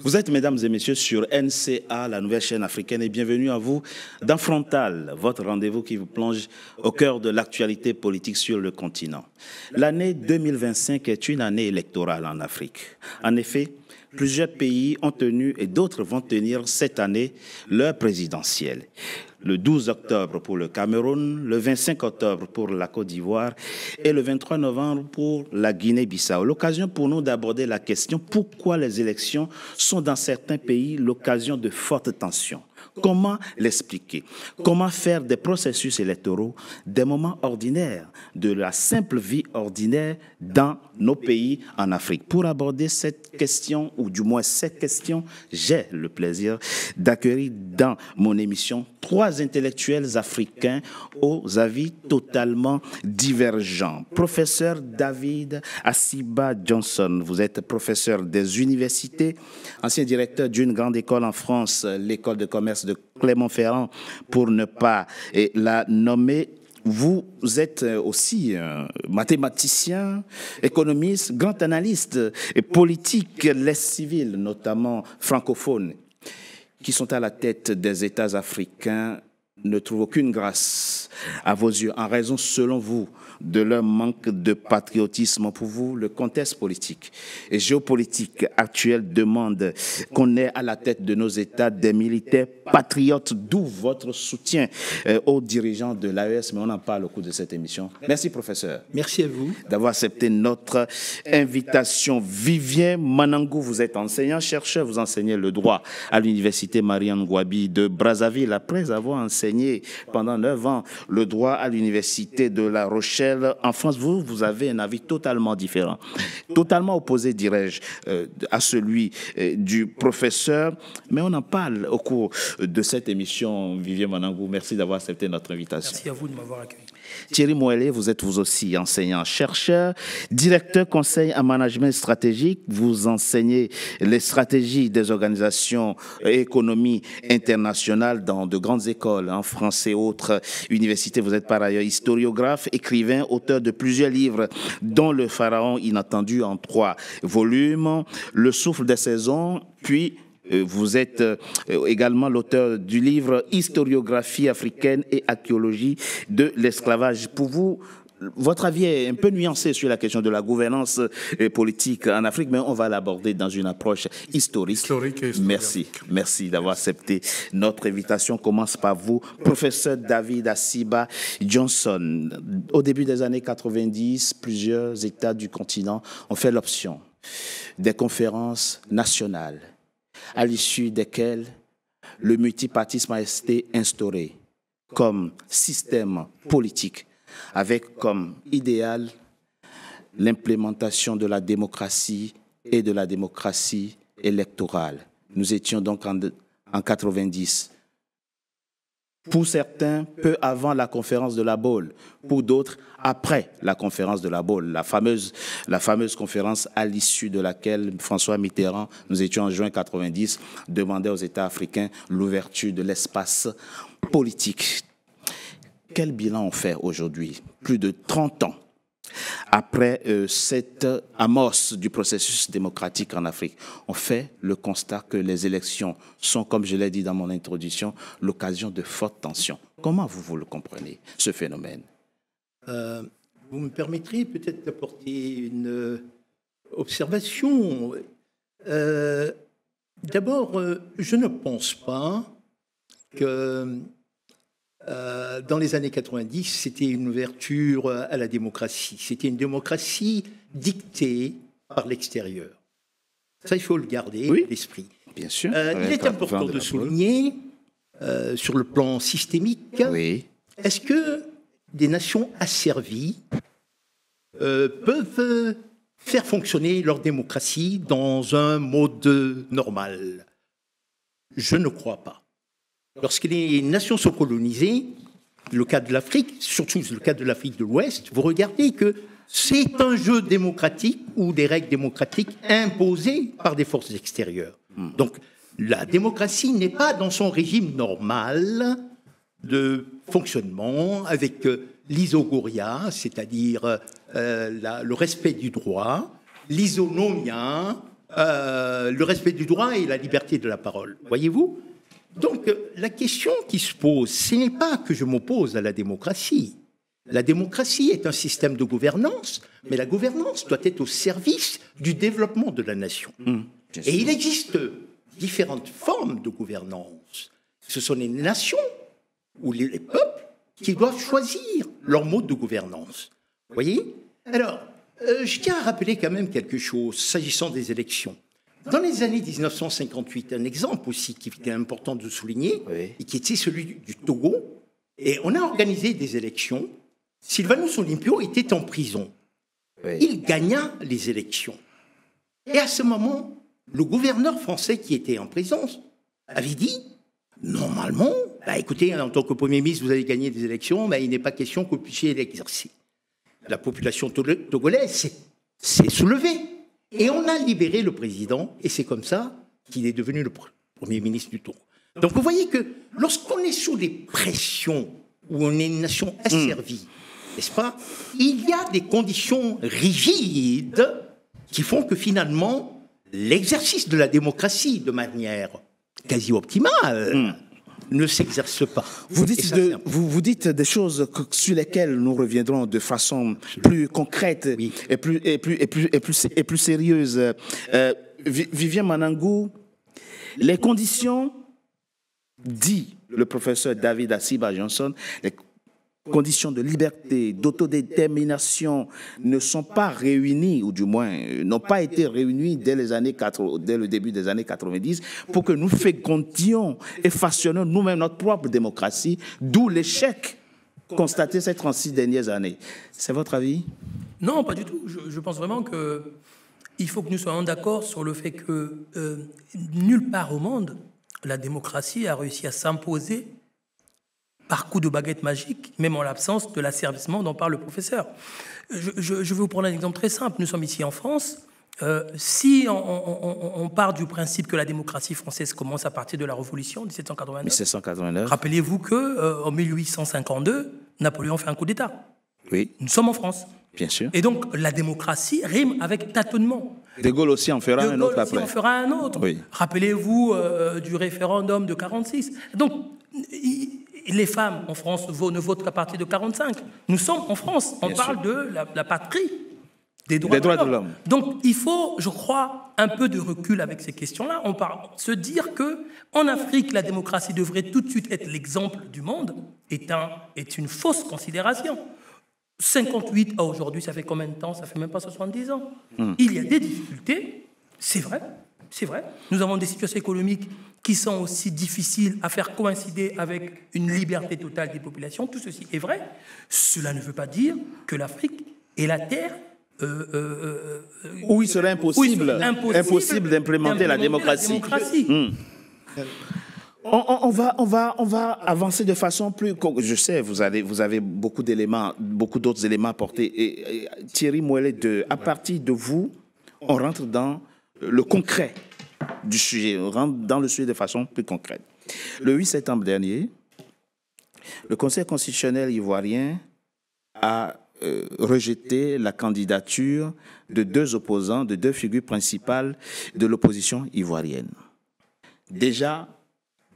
Vous êtes, mesdames et messieurs, sur NCA, la nouvelle chaîne africaine, et bienvenue à vous dans Frontal, votre rendez-vous qui vous plonge au cœur de l'actualité politique sur le continent. L'année 2025 est une année électorale en Afrique. En effet, plusieurs pays ont tenu et d'autres vont tenir cette année leur présidentielle. Le 12 octobre pour le Cameroun, le 25 octobre pour la Côte d'Ivoire et le 23 novembre pour la Guinée-Bissau. L'occasion pour nous d'aborder la question pourquoi les élections sont dans certains pays l'occasion de fortes tensions. Comment l'expliquer? Comment faire des processus électoraux des moments ordinaires, de la simple vie ordinaire dans nos pays en Afrique? Pour aborder cette question, ou du moins cette question, j'ai le plaisir d'accueillir dans mon émission trois intellectuels africains aux avis totalement divergents. Professeur David Asiba Johnson, vous êtes professeur des universités, ancien directeur d'une grande école en France, l'école de commerce de Clermont-Ferrand, pour ne pas la nommer. Vous êtes aussi mathématicien, économiste, grand analyste et politique, les civils, notamment francophones, qui sont à la tête des États africains, ne trouvent aucune grâce à vos yeux, en raison, selon vous, de leur manque de patriotisme. Pour vous, le contexte politique et géopolitique actuel demande qu'on ait à la tête de nos États des militaires patriotes, d'où votre soutien aux dirigeants de l'AES, mais on en parle au cours de cette émission. Merci, professeur. Merci à vous d'avoir accepté notre invitation. Vivien Manangou, vous êtes enseignant-chercheur, vous enseignez le droit à l'université Mariam Ngouabi de Brazzaville, après avoir enseigné pendant 9 ans le droit à l'université de La Rochelle en France. Vous avez un avis totalement différent, totalement opposé, dirais-je, à celui du professeur, mais on en parle au cours de cette émission. Vivien Manangou, merci d'avoir accepté notre invitation. Merci à vous de m'avoir accueilli. Thierry Moëlé, vous êtes vous aussi enseignant-chercheur, directeur conseil en management stratégique. Vous enseignez les stratégies des organisations et économies internationales dans de grandes écoles en France et autres universités. Vous êtes par ailleurs historiographe, écrivain, auteur de plusieurs livres, dont Le Pharaon inattendu en 3 volumes, Le souffle des saisons, puis vous êtes également l'auteur du livre Historiographie africaine et archéologie de l'esclavage. Pour vous, votre avis est un peu nuancé sur la question de la gouvernance politique en Afrique, mais on va l'aborder dans une approche historique. Merci d'avoir accepté notre invitation. On commence par vous, professeur David Asiba Johnson. Au début des années 90, plusieurs États du continent ont fait l'option des conférences nationales, à l'issue desquelles le multipartisme a été instauré comme système politique, avec comme idéal l'implémentation de la démocratie et de la démocratie électorale. Nous étions donc en 90. Pour certains, peu avant la conférence de La Baule, pour d'autres, après la conférence de La Baule, la fameuse conférence à l'issue de laquelle François Mitterrand, nous étions en juin 90, demandait aux États africains l'ouverture de l'espace politique. Quel bilan on fait aujourd'hui, plus de 30 ans après cette amorce du processus démocratique en Afrique? On fait le constat que les élections sont, comme je l'ai dit dans mon introduction, l'occasion de fortes tensions. Comment vous le comprenez, ce phénomène? Vous me permettrez peut-être d'apporter une observation. D'abord, je ne pense pas que dans les années 90, c'était une ouverture à la démocratie. C'était une démocratie dictée par l'extérieur. Ça, il faut le garder à l'esprit. Bien sûr. Il est important de souligner, sur le plan systémique, est-ce que des nations asservies peuvent faire fonctionner leur démocratie dans un mode normal? Je ne crois pas. Lorsque les nations sont colonisées, le cas de l'Afrique, surtout le cas de l'Afrique de l'Ouest, vous regardez que c'est un jeu démocratique ou des règles démocratiques imposées par des forces extérieures. Donc, la démocratie n'est pas dans son régime normal de fonctionnement avec l'isogoria, c'est-à-dire le respect du droit, l'isonomia, le respect du droit et la liberté de la parole. Voyez-vous? Donc, la question qui se pose, ce n'est pas que je m'oppose à la démocratie. La démocratie est un système de gouvernance, mais la gouvernance doit être au service du développement de la nation. Et il existe différentes formes de gouvernance. Ce sont les nations ou les peuples qui doivent choisir leur mode de gouvernance. Vous voyez? Alors, je tiens à rappeler quand même quelque chose s'agissant des élections. Dans les années 1958, un exemple aussi qui était important de souligner, et qui était celui du Togo, et on a organisé des élections. Sylvanus Olympio était en prison. Il gagna les élections. Et à ce moment, le gouverneur français qui était en prison avait dit, normalement, écoutez, en tant que Premier ministre, vous avez gagné des élections, mais il n'est pas question que vous puissiez l'exercer. La population togolaise s'est soulevée. Et on a libéré le président, et c'est comme ça qu'il est devenu le Premier ministre du Togo. Donc vous voyez que lorsqu'on est sous des pressions, où on est une nation asservie, n'est-ce pas? Il y a des conditions rigides qui font que finalement, l'exercice de la démocratie de manière quasi optimale ne s'exerce pas. Vous dites des choses sur lesquelles nous reviendrons de façon plus concrète et plus sérieuse. Vivien Manangou, les conditions, dit le professeur David Asiba Johnson, les conditions de liberté, d'autodétermination ne sont pas réunies, ou du moins n'ont pas été réunies dès le début des années 90 pour que nous fécondions et fassions nous-mêmes notre propre démocratie, d'où l'échec constaté ces 36 dernières années. C'est votre avis? Non, pas du tout. Je pense vraiment qu'il faut que nous soyons d'accord sur le fait que nulle part au monde, la démocratie a réussi à s'imposer par coup de baguette magique, même en l'absence de l'asservissement dont parle le professeur. Je vais vous prendre un exemple très simple. Nous sommes ici en France. Si on part du principe que la démocratie française commence à partir de la Révolution 1789, rappelez-vous qu'en 1852, Napoléon fait un coup d'État. Oui. Nous sommes en France. Bien sûr. Et donc, la démocratie rime avec tâtonnement. De Gaulle aussi en fera un autre après. De Gaulle aussi en fera un autre. Oui. Rappelez-vous du référendum de 1946. Donc, les femmes en France ne votent qu'à partir de 1945. Nous sommes en France. On parle de la patrie des droits de l'homme. Donc, il faut, je crois, un peu de recul avec ces questions-là. On parle se dire qu'en Afrique, la démocratie devrait tout de suite être l'exemple du monde est une fausse considération. 58 à aujourd'hui, ça fait combien de temps? Ça fait même pas 70 ans. Il y a des difficultés, c'est vrai, c'est vrai. Nous avons des situations économiques qui sont aussi difficiles à faire coïncider avec une liberté totale des populations. Tout ceci est vrai. Cela ne veut pas dire que l'Afrique est la terre où il serait impossible d'implémenter la démocratie. On va avancer de façon plus... Je sais, vous avez beaucoup d'éléments, beaucoup d'autres éléments à porter. Et Thierry Moëllet, à partir de vous, on rentre dans le concret du sujet. On rentre dans le sujet de façon plus concrète. Le 8 septembre dernier, le Conseil constitutionnel ivoirien a rejeté la candidature de deux opposants, de deux figures principales de l'opposition ivoirienne. Déjà,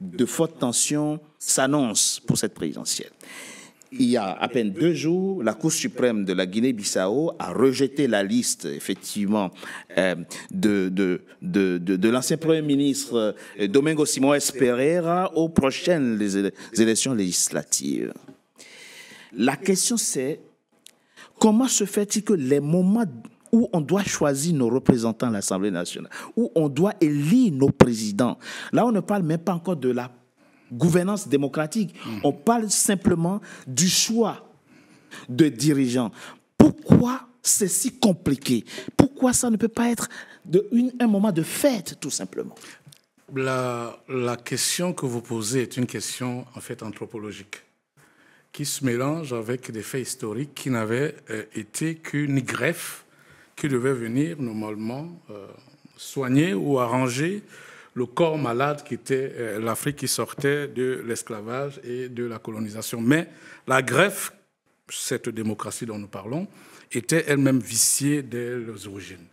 de fortes tensions s'annoncent pour cette présidentielle. Il y a à peine 2 jours, la Cour suprême de la Guinée-Bissau a rejeté la liste, effectivement, de l'ancien Premier ministre Domingos Simões Pereira aux prochaines élections législatives. La question, c'est comment se fait-il que les moments où on doit choisir nos représentants à l'Assemblée nationale, où on doit élire nos présidents, là, on ne parle même pas encore de la gouvernance démocratique. On parle simplement du choix de dirigeants. Pourquoi c'est si compliqué? Pourquoi ça ne peut pas être un moment de fête, tout simplement? La question que vous posez est une question, en fait, anthropologique, qui se mélange avec des faits historiques qui n'avaient été qu'une greffe qui devait venir, normalement, soigner ou arranger le corps malade qui était l'Afrique qui sortait de l'esclavage et de la colonisation. Mais la greffe, cette démocratie dont nous parlons, était elle-même viciée dès les origines.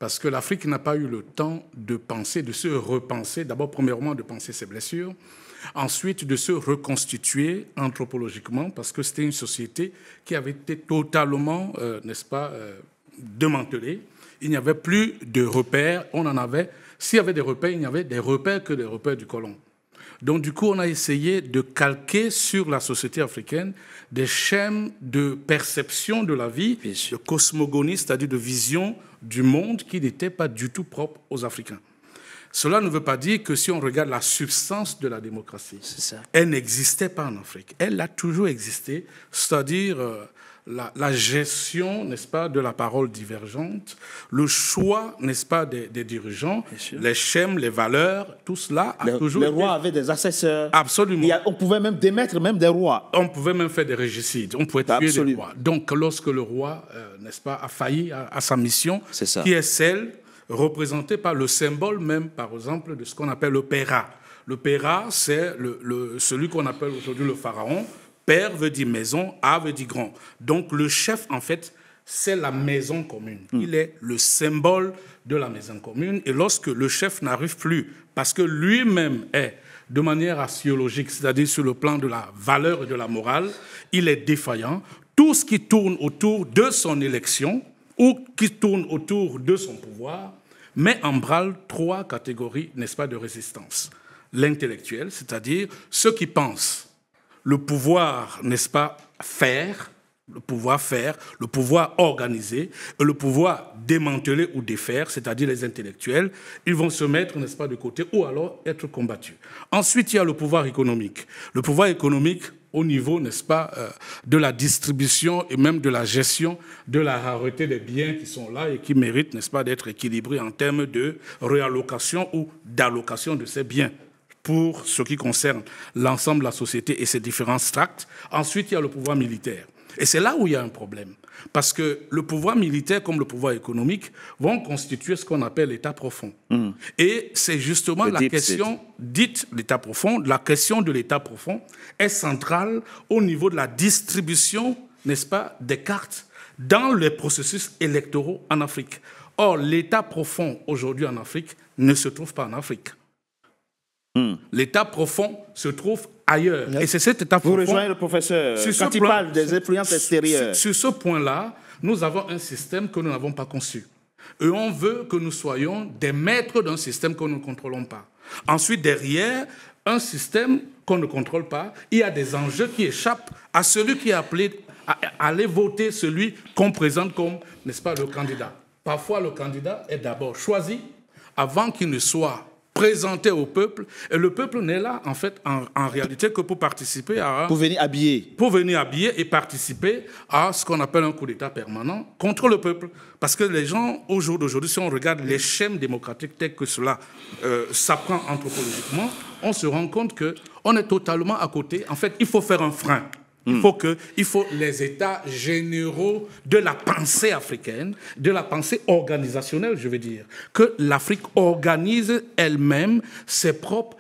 parce que l'Afrique n'a pas eu le temps de penser, de se repenser, d'abord, premièrement, de penser ses blessures, ensuite de se reconstituer anthropologiquement, parce que c'était une société qui avait été totalement, n'est-ce pas, démantelée. Il n'y avait plus de repères, on en avait. S'il y avait des repères, il n'y avait des repères que des repères du colon. Donc, du coup, on a essayé de calquer sur la société africaine des schèmes de perception de la vie, de cosmogonie, c'est-à-dire de vision du monde qui n'étaient pas du tout propres aux Africains. Cela ne veut pas dire que si on regarde la substance de la démocratie, elle n'existait pas en Afrique. Elle a toujours existé, c'est-à-dire la gestion, n'est-ce pas, de la parole divergente, le choix, n'est-ce pas, des dirigeants, les schèmes, les valeurs, tout cela a toujours été... Les rois avaient des assesseurs. Absolument. On pouvait même démettre même des rois. On pouvait même faire des régicides. On pouvait tuer des rois. Donc, lorsque le roi, n'est-ce pas, a failli à sa mission, qui est celle représentée par le symbole même, par exemple, de ce qu'on appelle le Péra. Le Péra, c'est celui qu'on appelle aujourd'hui le pharaon. Père veut dire maison, A veut dire grand. Donc le chef, en fait, c'est la maison commune. Il est le symbole de la maison commune. Et lorsque le chef n'arrive plus, parce que lui-même est de manière axiologique, c'est-à-dire sur le plan de la valeur et de la morale, il est défaillant. Tout ce qui tourne autour de son élection ou qui tourne autour de son pouvoir met en branle 3 catégories, n'est-ce pas, de résistance. L'intellectuel, c'est-à-dire ceux qui pensent le pouvoir, n'est-ce pas, le pouvoir organiser, et le pouvoir démanteler ou défaire, c'est-à-dire les intellectuels, ils vont se mettre, n'est-ce pas, de côté ou alors être combattus. Ensuite, il y a le pouvoir économique. Le pouvoir économique au niveau, n'est-ce pas, de la distribution et même de la gestion de la rareté des biens qui sont là et qui méritent, n'est-ce pas, d'être équilibrés en termes de réallocation ou d'allocation de ces biens, pour ce qui concerne l'ensemble de la société et ses différents stracts. Ensuite, il y a le pouvoir militaire. Et c'est là où il y a un problème. Parce que le pouvoir militaire, comme le pouvoir économique, vont constituer ce qu'on appelle l'État profond. Et c'est justement la question dite l'État profond. La question de l'État profond est centrale au niveau de la distribution, n'est-ce pas, des cartes dans les processus électoraux en Afrique. Or, l'État profond aujourd'hui en Afrique ne se trouve pas en Afrique. L'État profond se trouve ailleurs. Et c'est cet État profond... Vous rejoignez le professeur quand il parle des influences extérieures. Sur ce point-là, nous avons un système que nous n'avons pas conçu. Et on veut que nous soyons des maîtres d'un système que nous ne contrôlons pas. Ensuite, derrière, un système qu'on ne contrôle pas, il y a des enjeux qui échappent à celui qui est appelé à aller voter celui qu'on présente comme, n'est-ce pas, le candidat. Parfois, le candidat est d'abord choisi avant qu'il ne soit présenté au peuple, et le peuple n'est là, en fait, en réalité, que pour participer à... Pour venir habiller. Pour venir habiller et participer à ce qu'on appelle un coup d'État permanent contre le peuple. Parce que les gens, au jour d'aujourd'hui, si on regarde les schèmes démocratiques tels que cela s'apprend anthropologiquement, on se rend compte qu'on est totalement à côté. En fait, il faut faire un frein. Il faut les états généraux de la pensée africaine, de la pensée organisationnelle, je veux dire, que l'Afrique organise elle-même ses propres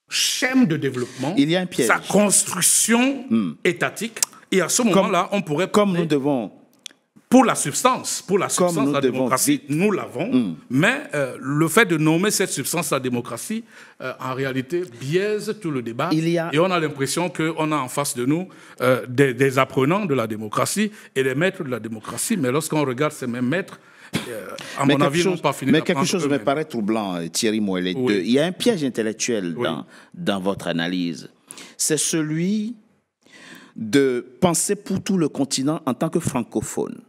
schèmes de développement, il y a un piège, sa construction étatique, et à ce moment-là, on pourrait... Comme nous devons... Pour la substance de la démocratie, nous l'avons, mais le fait de nommer cette substance la démocratie, en réalité, biaise tout le débat. Et on a l'impression qu'on a en face de nous des apprenants de la démocratie et des maîtres de la démocratie, mais lorsqu'on regarde ces mêmes maîtres, à mon avis, n'ont pas fini d'apprendre. Mais quelque chose me paraît troublant, Thierry Moëllet. Oui. Il y a un piège intellectuel dans votre analyse. C'est celui de penser pour tout le continent en tant que francophone.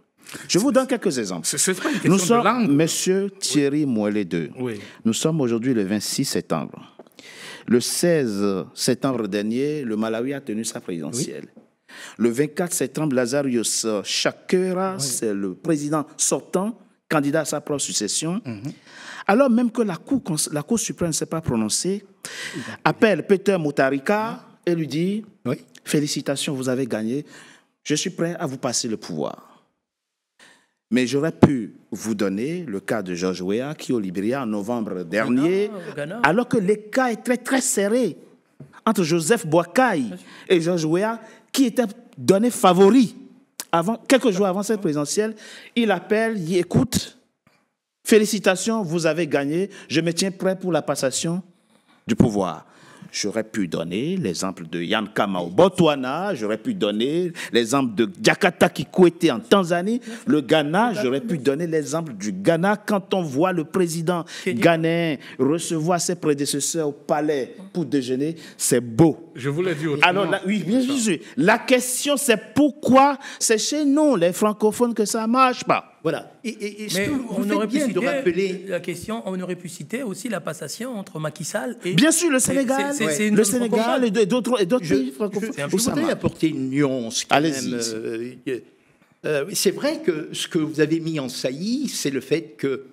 Je vous donne quelques exemples. C'est pas une question de langue. Monsieur Thierry Moëllet II, nous sommes aujourd'hui le 26 septembre. Le 16 septembre dernier, le Malawi a tenu sa présidentielle. Le 24 septembre, Lazarus Chakwera, c'est le président sortant, candidat à sa propre succession. Alors même que la Cour suprême ne s'est pas prononcée, appelle Peter Mutharika et lui dit « Félicitations, vous avez gagné. Je suis prêt à vous passer le pouvoir. » Mais j'aurais pu vous donner le cas de George Weah qui, au Libéria, en novembre dernier, alors que l'écart est très, très serré entre Joseph Boakai et George Weah, qui était donné favori. Quelques jours avant cette présidentielle, il appelle, il dit, écoute, félicitations, vous avez gagné, je me tiens prêt pour la passation du pouvoir. J'aurais pu donner l'exemple de Yann Kama au Botswana, j'aurais pu donner l'exemple de Diakata Kikwete en Tanzanie, le Ghana, j'aurais pu donner l'exemple du Ghana quand on voit le président ghanéen recevoir ses prédécesseurs au palais pour déjeuner, c'est beau. Je vous l'ai dit autrement. Alors, oui, bien sûr. La question, c'est pourquoi c'est chez nous, les francophones, que ça ne marche pas. Voilà. Et Mais on aurait bien de rappeler la question, on aurait pu citer aussi la passation entre Macky Sall et... Bien sûr, le Sénégal, le Sénégal et d'autres pays francophones. Je voudrais apporter une nuance. Allez-y. C'est vrai que ce que vous avez mis en saillie, c'est le fait que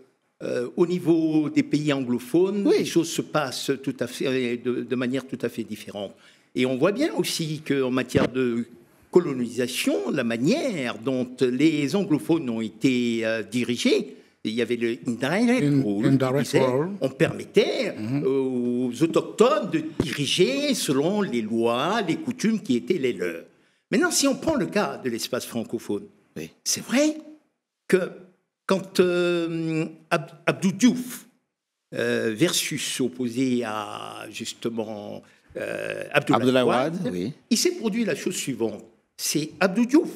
au niveau des pays anglophones, les choses se passent tout à fait, de manière tout à fait différente. Et on voit bien aussi qu'en matière de colonisation, la manière dont les anglophones ont été dirigés, il y avait le indirect rule, on permettait aux autochtones de diriger selon les lois, les coutumes qui étaient les leurs. Maintenant, si on prend le cas de l'espace francophone, c'est vrai que quand Abdou Diouf versus opposé à justement Abdoulaye Wade, il s'est produit la chose suivante. C'est Abdou Diouf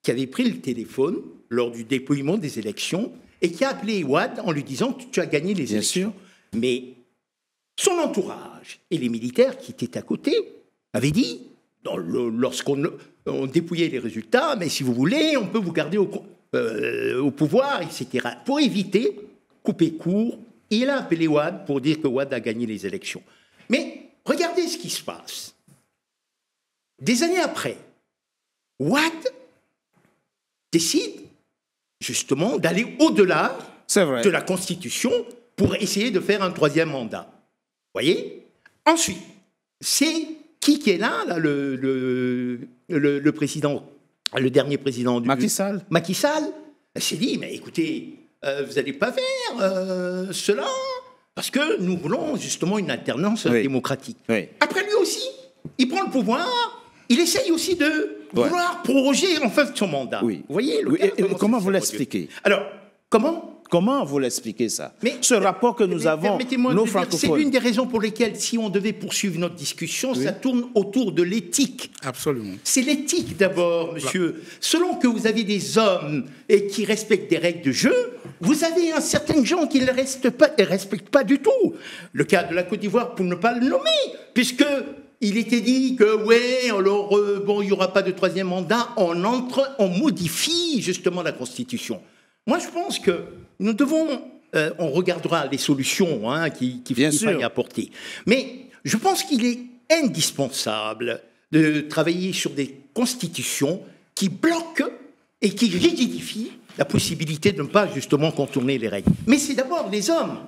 qui avait pris le téléphone lors du dépouillement des élections et qui a appelé Wade en lui disant « tu as gagné les élections ». Mais son entourage et les militaires qui étaient à côté avaient dit, lorsqu'on dépouillait les résultats, « mais si vous voulez, on peut vous garder au pouvoir, etc. » Pour éviter, couper court, il a appelé Wade pour dire que Wade a gagné les élections. Mais regardez ce qui se passe. Des années après, Wade décide justement d'aller au-delà de la Constitution pour essayer de faire un troisième mandat. Vous voyez? Ensuite, c'est qui est là le président, le dernier président du... Macky Sall. Macky Sall s'est dit, mais écoutez, vous n'allez pas faire cela parce que nous voulons justement une alternance démocratique. Après lui aussi, il prend le pouvoir, il essaye aussi de vouloir proroger en fait son mandat. Vous voyez comment vous l'expliquez? Alors, Comment vous l'expliquez ça? Ce rapport que nous avons, nos francophones. C'est l'une des raisons pour lesquelles, si on devait poursuivre notre discussion, ça tourne autour de l'éthique. Absolument. C'est l'éthique d'abord, monsieur. Selon que vous avez des hommes et qui respectent des règles de jeu, vous avez certains gens qui ne les respectent pas du tout. Le cas de la Côte d'Ivoire, pour ne pas le nommer, puisque... il était dit que, alors, il n'y aura pas de troisième mandat, on modifie justement la Constitution. Moi, je pense que nous devons, on regardera les solutions qu'il faille apporter. Mais je pense qu'il est indispensable de travailler sur des constitutions qui bloquent et qui rigidifient la possibilité de ne pas justement contourner les règles. Mais c'est d'abord les hommes.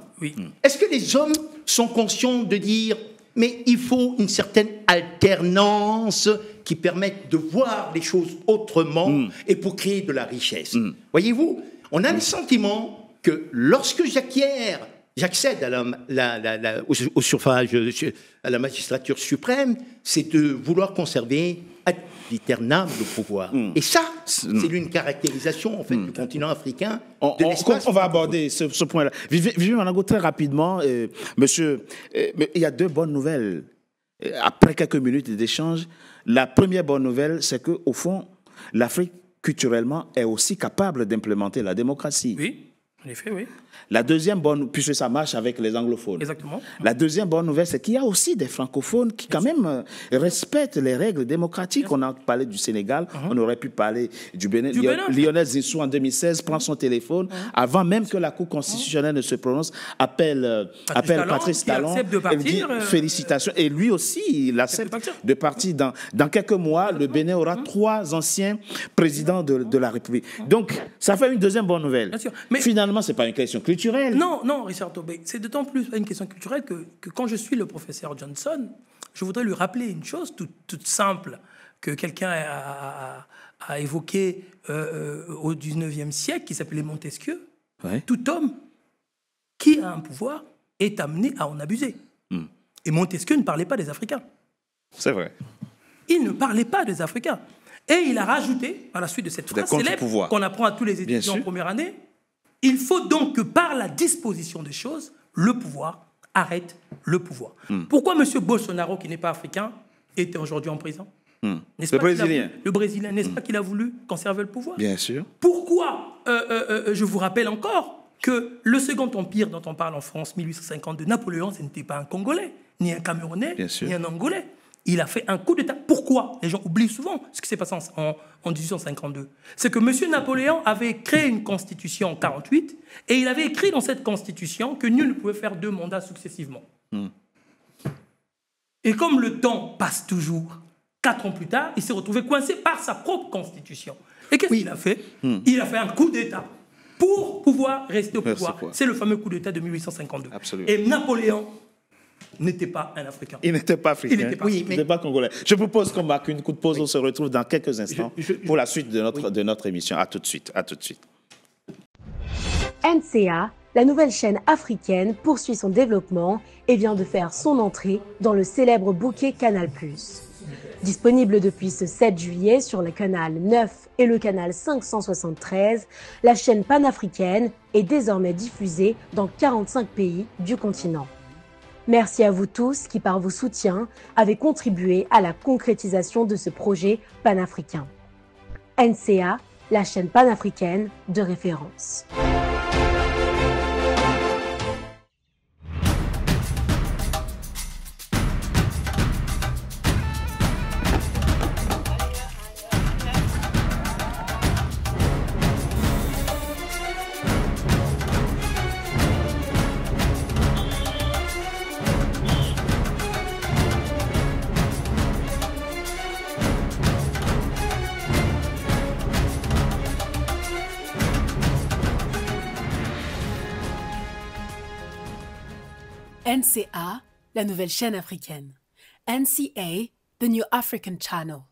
Est-ce que les hommes sont conscients de dire... mais il faut une certaine alternance qui permette de voir les choses autrement et pour créer de la richesse. Voyez-vous, on a le sentiment que lorsque j'accède au suffrage, à la magistrature suprême, c'est de vouloir conserver ad vieternam le pouvoir. Et ça, c'est une caractérisation en fait, du continent africain. On va aborder ce point-là. Vivez Manago, très rapidement, monsieur, il y a deux bonnes nouvelles. Après quelques minutes d'échange, la première bonne nouvelle, c'est qu'au fond, l'Afrique, culturellement, est aussi capable d'implémenter la démocratie. Oui, en effet, oui. La deuxième bonne, puisque ça marche avec les anglophones. Exactement. La deuxième bonne nouvelle, c'est qu'il y a aussi des francophones qui, quand même, respectent les règles démocratiques. On a parlé du Sénégal, on aurait pu parler du Bénin. Lionel Zinsou, en 2016, prend son téléphone, avant même que la Cour constitutionnelle ne se prononce, appelle Patrice Talon et dit félicitations. Et lui aussi, il accepte de partir. Dans quelques mois, le Bénin aura 3 anciens présidents de la République. Donc, ça fait une deuxième bonne nouvelle. Bien sûr. Mais finalement, ce n'est pas une question culturelle. Non, Richard Tobé, c'est d'autant plus une question culturelle que quand je suis le professeur Johnson, je voudrais lui rappeler une chose toute simple que quelqu'un a évoquée au 19e siècle, qui s'appelait Montesquieu. Tout homme qui a un pouvoir est amené à en abuser. Et Montesquieu ne parlait pas des Africains. C'est vrai. Il ne parlait pas des Africains. Et il a rajouté, à la suite de cette phrase célèbre qu'on apprend à tous les étudiants en première année, Il faut donc que par la disposition des choses, le pouvoir arrête le pouvoir. Pourquoi M. Bolsonaro, qui n'est pas africain, était aujourd'hui en prison? Le Brésilien. Le Brésilien, n'est-ce pas qu'il a voulu conserver le pouvoir? Bien sûr. Pourquoi je vous rappelle encore que le Second Empire dont on parle en France, 1852, Napoléon, ce n'était pas un Congolais, ni un Camerounais, ni un Angolais. Il a fait un coup d'État. Pourquoi? Les gens oublient souvent ce qui s'est passé en 1852. C'est que M. Napoléon avait créé une constitution en 1948 et il avait écrit dans cette constitution que nul ne pouvait faire 2 mandats successivement. Et comme le temps passe toujours, 4 ans plus tard, il s'est retrouvé coincé par sa propre constitution. Et qu'est-ce qu'il a fait? Il a fait un coup d'État pour pouvoir rester au pouvoir. C'est le fameux coup d'État de 1852. Absolument. Et Napoléon n'était pas un Africain. Il n'était pas africain. Il n'était pas, il n'était pas congolais. Je propose qu'on marque une coup de pause. On se retrouve dans quelques instants pour la suite de notre émission. À tout de suite. À tout de suite. NCA, la nouvelle chaîne africaine, poursuit son développement et vient de faire son entrée dans le célèbre bouquet Canal+. Disponible depuis ce 7 juillet sur le canal 9 et le canal 573, la chaîne panafricaine est désormais diffusée dans 45 pays du continent. Merci à vous tous qui, par vos soutiens, avez contribué à la concrétisation de ce projet panafricain. NCA, la chaîne panafricaine de référence. NCA, la nouvelle chaîne africaine. NCA, the new African channel.